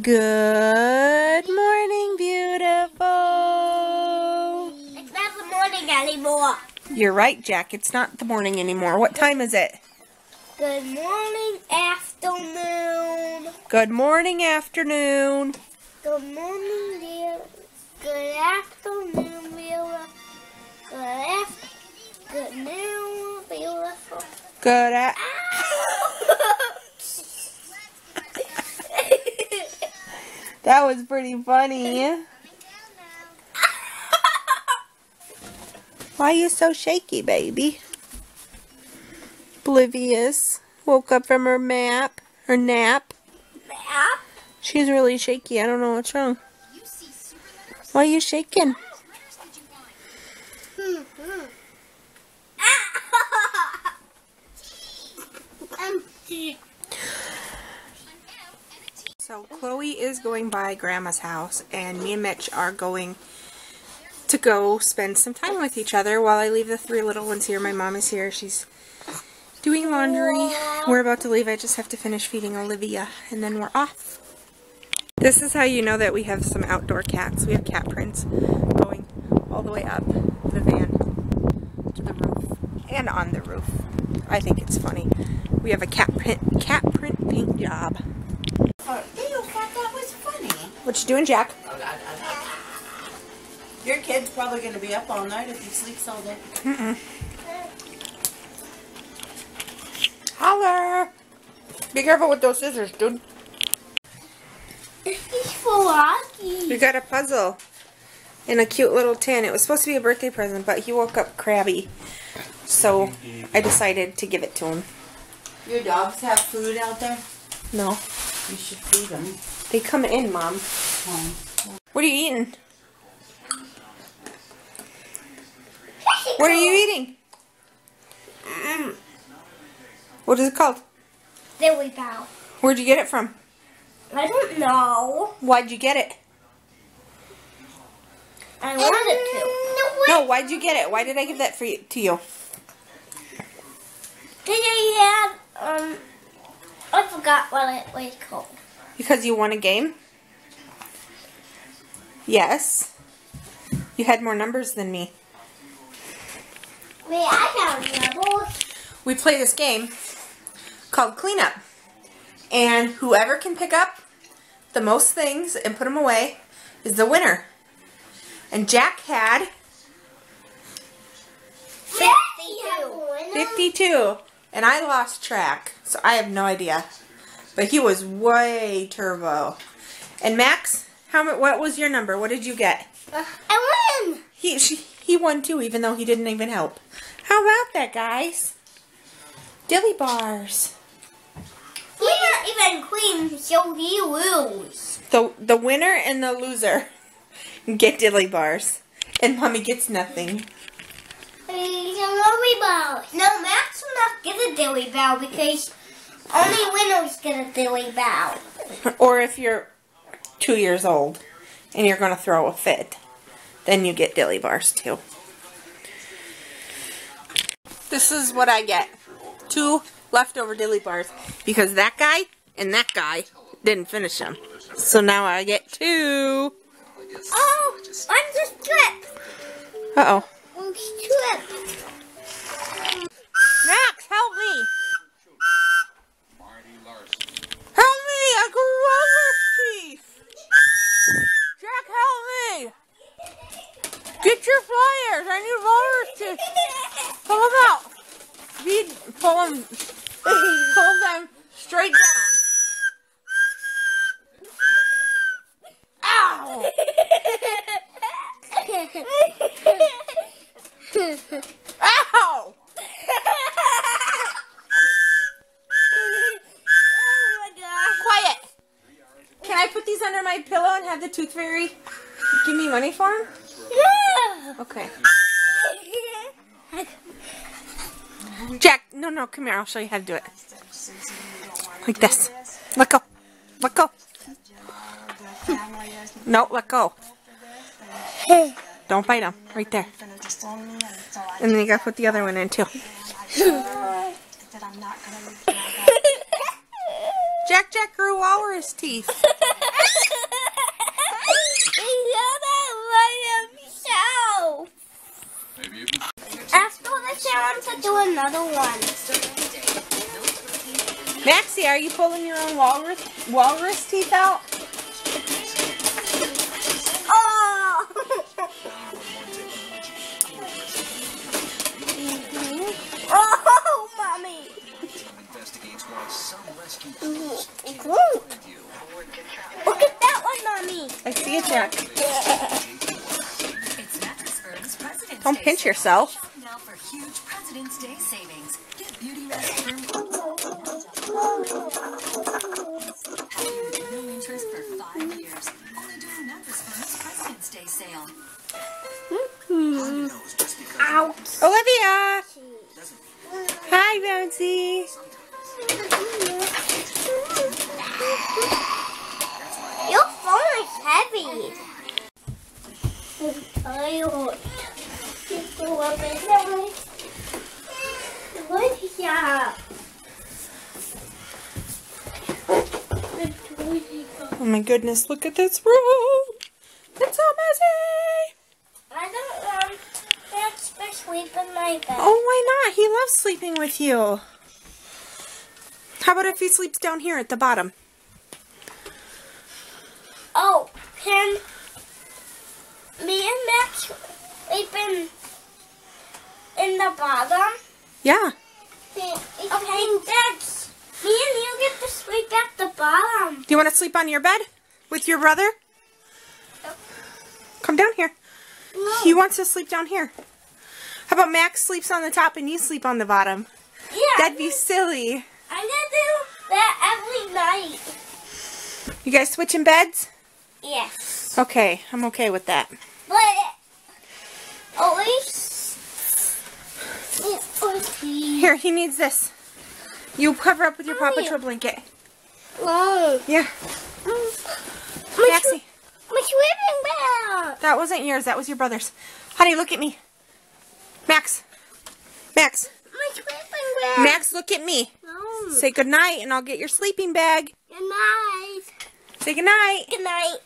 Good morning, beautiful. It's not the morning anymore. You're right, Jack. It's not the morning anymore. What time is it? Good morning, afternoon. Good morning, afternoon. Good morning, dear. Good afternoon, beautiful. Good noon, beautiful. Good at. That was pretty funny. Why are you so shaky, baby? Oblivious woke up from her nap. Map? She's really shaky. I don't know what's wrong. Why are you shaking? So Chloe is going by Grandma's house, and me and Mitch are going to go spend some time with each other while I leave the three little ones here. My mom is here. She's doing laundry. We're about to leave. I just have to finish feeding Olivia, and then we're off. This is how you know that we have some outdoor cats. We have cat prints going all the way up the van to the roof and on the roof. I think it's funny. We have a cat print paint job. You thought that was funny. What you doing, Jack? Your kid's probably going to be up all night if he sleeps all day. Holler! Be careful with those scissors, dude. He's for Rocky. We got a puzzle in a cute little tin. It was supposed to be a birthday present, but he woke up crabby. So I decided to give it to him. Your dogs have food out there? No. You should feed them. They come in, Mom. What are you eating? What are you eating? What is it called? Dilly Bow. Where'd you get it from? I don't know. Why'd you get it? I wanted to. No, why'd you get it? Why did I give that to you? Did you have, I forgot what it was called. Because you won a game? Yes. You had more numbers than me. Wait, I got numbers. We play this game called Cleanup. And whoever can pick up the most things and put them away is the winner. And Jack had 52. And I lost track, so I have no idea. But he was way turbo. And Max, what was your number? What did you get? I won. He won too, even though he didn't even help. How about that, guys? Dilly bars. We're not even queen, so he lose. The winner and the loser get dilly bars. And Mommy gets nothing. No, Max will not get a dilly bow because only winners get a dilly bow. Or if you're 2 years old and you're going to throw a fit, then you get dilly bars too. This is what I get. 2 leftover dilly bars because that guy and that guy didn't finish them. So now I get 2. Oh, I'm just tripped. Uh-oh. I'm tripped. Max, help me! Help me! I grew over teeth! Jack, help me! Get your pliers! I need walrus teeth! Pull them out! Pull them straight down. Ow! Ow! Quiet! Can I put these under my pillow and have the tooth fairy give me money for them? Yeah. Okay. Jack, no, come here. I'll show you how to do it. Like this. Let go. Let go. No, let go. Don't bite them. Right there. And then you gotta put the other one in too. Jack grew walrus teeth. After this, I want to do another one. Maxie, are you pulling your own walrus teeth out? Oh! Oh, mommy! Look at that one, mommy. I see it, Jack. Don't pinch yourself. Now for huge President's Day savings. Get Beauty Rest Firm. No interest for 5 years. Only doing Mattress Firm's President's Day sale. Ouch. Olivia! Hi, Bouncy. Your phone is heavy. Tired. Oh my goodness, look at this room. It's so messy. I don't want Max to sleep in my bed. Oh, why not? He loves sleeping with you. How about if he sleeps down here at the bottom? Oh, can me and Max sleep in the bottom? Yeah. Okay, Max, me and you get to sleep at the bottom. Do you want to sleep on your bed with your brother? Come down here. No. He wants to sleep down here. How about Max sleeps on the top and you sleep on the bottom? Yeah. That'd be silly. I'm going to do that every night. You guys switching beds? Yes. Okay, I'm okay with that. But at least... Here, he needs this. You cover up with your Paw Mommy. Patrol blanket. No. Yeah. My Maxie, swimming bag. that wasn't yours. That was your brother's. Honey, look at me. Max. Max. My swimming bag. Max, look at me. No. Say goodnight and I'll get your sleeping bag. Good night. Say goodnight. Good night.